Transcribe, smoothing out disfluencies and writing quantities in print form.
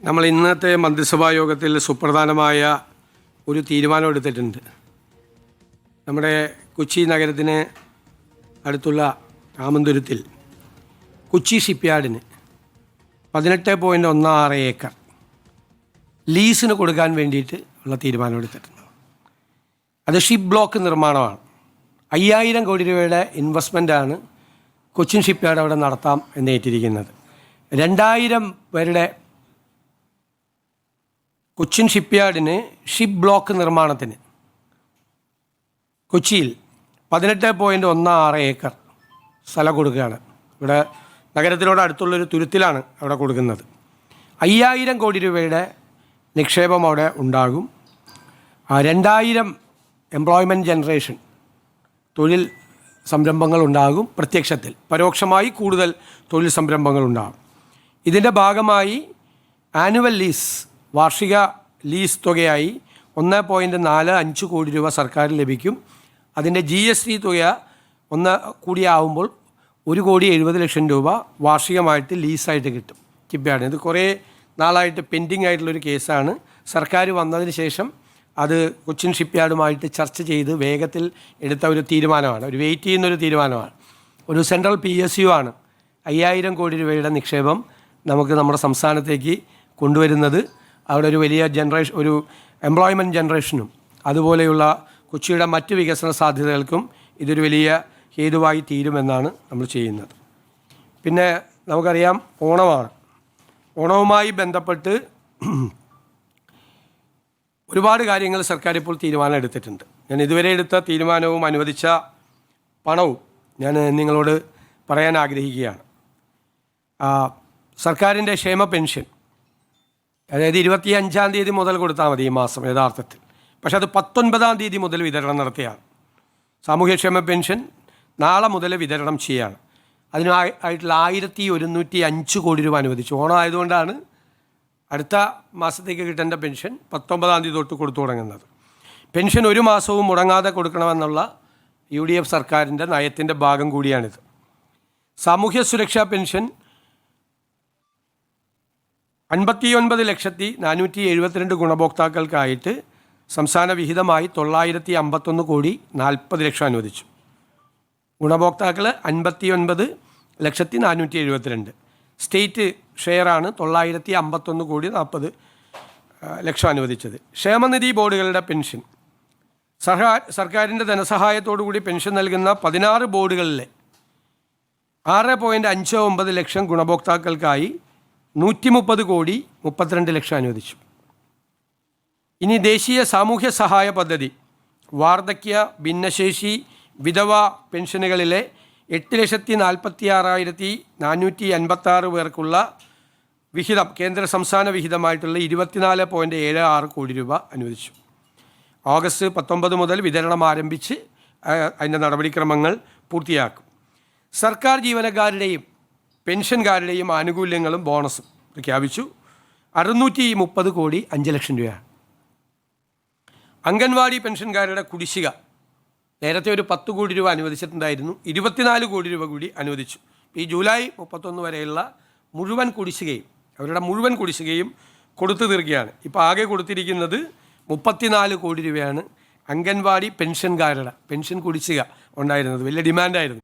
നമ്മൾ ഇന്നത്തെ മന്ത്രിസഭാ യോഗത്തിൽ സുപ്രധാനമായ ഒരു തീരുമാനം എടുത്തിട്ടുണ്ട്. നമ്മുടെ കൊച്ചി നഗരത്തിന് അടുത്തുള്ള രാമന്തുരത്തിൽ കൊച്ചി ഷിപ്പ്യാർഡിന് 18.16 ഏക്കർ ലീസിന് കൊടുക്കാൻ വേണ്ടിയിട്ട് ഉള്ള തീരുമാനം എടുത്തിട്ടുണ്ട്. അത് ഷിപ്പ് ബ്ലോക്ക് നിർമ്മാണമാണ്. 5000 കോടി രൂപയുടെ ഇൻവെസ്റ്റ്മെൻറ്റാണ് കൊച്ചിൻ ഷിപ്പ്യാർഡ് അവിടെ നടത്താം എന്നേറ്റിരിക്കുന്നത്. 2000 പേരുടെ കൊച്ചിൻ ഷിപ്പ്യാർഡിന് ഷിപ്പ് ബ്ലോക്ക് നിർമ്മാണത്തിന് കൊച്ചിയിൽ 18.16 ഏക്കർ സ്ഥലം കൊടുക്കുകയാണ്. ഇവിടെ നഗരത്തിനോട് അടുത്തുള്ളൊരു തുരുത്തിലാണ് അവിടെ കൊടുക്കുന്നത്. 5000 കോടി രൂപയുടെ നിക്ഷേപം അവിടെ ഉണ്ടാകും. 2000 എംപ്ലോയ്മെൻറ്റ് ജനറേഷൻ തൊഴിൽ സംരംഭങ്ങൾ ഉണ്ടാകും. പ്രത്യക്ഷത്തിൽ പരോക്ഷമായി കൂടുതൽ തൊഴിൽ സംരംഭങ്ങൾ ഉണ്ടാകും. ഇതിൻ്റെ ഭാഗമായി ആനുവൽ ലീസ് വാർഷിക ലീസ് തുകയായി 1.45 കോടി രൂപ സർക്കാരിന് ലഭിക്കും. അതിൻ്റെ GST തുക കൂടിയാവുമ്പോൾ 1,70,00,000 രൂപ വാർഷികമായിട്ട് ലീസായിട്ട് കിട്ടും ഷിപ്പ്യാർഡിന്. ഇത് കുറേ നാളായിട്ട് പെൻഡിങ് ആയിട്ടുള്ളൊരു കേസാണ്. സർക്കാർ വന്നതിന് ശേഷം അത് കൊച്ചിൻ ഷിപ്പ്യാർഡുമായിട്ട് ചർച്ച ചെയ്ത് വേഗത്തിൽ എടുത്ത ഒരു തീരുമാനമാണ്. ഒരു വെയിറ്റ് ചെയ്യുന്നൊരു തീരുമാനമാണ്. ഒരു സെൻട്രൽ PSU ആണ് 5000 കോടി രൂപയുടെ നിക്ഷേപം നമുക്ക് നമ്മുടെ സംസ്ഥാനത്തേക്ക് കൊണ്ടുവരുന്നത്. അവിടെ ഒരു വലിയ ഒരു എംപ്ലോയ്മെൻറ്റ് ജനറേഷനും അതുപോലെയുള്ള കൊച്ചിയുടെ മറ്റ് വികസന സാധ്യതകൾക്കും ഇതൊരു വലിയ ഹേതുവായി തീരുമെന്നാണ് നമ്മൾ ചെയ്യുന്നത്. പിന്നെ നമുക്കറിയാം ഓണമാണ്. ഓണവുമായി ബന്ധപ്പെട്ട് ഒരുപാട് കാര്യങ്ങൾ സർക്കാർ ഇപ്പോൾ തീരുമാനം എടുത്തിട്ടുണ്ട്. ഞാൻ ഇതുവരെ എടുത്ത തീരുമാനവും അനുവദിച്ച പണവും ഞാൻ നിങ്ങളോട് പറയാൻ ആഗ്രഹിക്കുകയാണ്. സർക്കാരിൻ്റെ ക്ഷേമ പെൻഷൻ, അതായത് 25-ാം തീയതി മുതൽ കൊടുത്താൽ മതി ഈ മാസം യഥാർത്ഥത്തിൽ. പക്ഷെ അത് 19-ാം തീയതി മുതൽ വിതരണം നടത്തിയാണ്. സാമൂഹ്യക്ഷേമ പെൻഷൻ നാളെ മുതൽ വിതരണം ചെയ്യുകയാണ്. അതിനായിട്ടുള്ള 1105 കോടി രൂപ അനുവദിച്ചു. ഓണം ആയതുകൊണ്ടാണ് അടുത്ത മാസത്തേക്ക് കിട്ടേണ്ട പെൻഷൻ 19-ാം തീയതി തൊട്ട് കൊടുത്തു തുടങ്ങുന്നത്. പെൻഷൻ ഒരു മാസവും മുടങ്ങാതെ കൊടുക്കണമെന്നുള്ള UDF സർക്കാരിൻ്റെ നയത്തിൻ്റെ ഭാഗം കൂടിയാണിത്. സാമൂഹ്യ സുരക്ഷാ പെൻഷൻ 59,472 ഗുണഭോക്താക്കൾക്കായിട്ട് സംസ്ഥാന വിഹിതമായി 951 കോടി 40 ലക്ഷം അനുവദിച്ചു. ഗുണഭോക്താക്കൾ 59,472. സ്റ്റേറ്റ് ഷെയറാണ് 951 കോടി 40 ലക്ഷം അനുവദിച്ചത്. ക്ഷേമനിധി ബോർഡുകളുടെ പെൻഷൻ സർക്കാരിൻ്റെ ധനസഹായത്തോടുകൂടി പെൻഷൻ നൽകുന്ന 16 ബോർഡുകളിലെ 6.59 ലക്ഷം ഗുണഭോക്താക്കൾക്കായി 130 കോടി 32 ലക്ഷം അനുവദിച്ചു. ഇനി ദേശീയ സാമൂഹ്യ സഹായ പദ്ധതി വാർദ്ധക്യ, ഭിന്നശേഷി, വിധവ പെൻഷനുകളിലെ 8,46,456 പേർക്കുള്ള വിഹിതം കേന്ദ്ര സംസ്ഥാന വിഹിതമായിട്ടുള്ള 24.76 കോടി രൂപ അനുവദിച്ചു. ഓഗസ്റ്റ് 19 മുതൽ വിതരണം ആരംഭിച്ച് അതിൻ്റെ നടപടിക്രമങ്ങൾ പൂർത്തിയാക്കും. സർക്കാർ ജീവനക്കാരുടെയും പെൻഷൻകാരുടെയും ആനുകൂല്യങ്ങളും ബോണസും പ്രഖ്യാപിച്ചു. 630 കോടി 5 ലക്ഷം രൂപയാണ്. അംഗൻവാടി പെൻഷൻകാരുടെ കുടിശ്ശിക നേരത്തെ ഒരു 10 കോടി രൂപ അനുവദിച്ചിട്ടുണ്ടായിരുന്നു. 24 കോടി രൂപ കൂടി അനുവദിച്ചു. ഈ ജൂലൈ 31 വരെയുള്ള മുഴുവൻ കുടിശ്ശികയും കൊടുത്തു തീർക്കുകയാണ്. ഇപ്പോൾ ആകെ കൊടുത്തിരിക്കുന്നത് 34 കോടി രൂപയാണ്. അംഗൻവാടി പെൻഷൻകാരുടെ പെൻഷൻ കുടിശ്ശിക ഉണ്ടായിരുന്നത് വലിയ ഡിമാൻഡായിരുന്നു.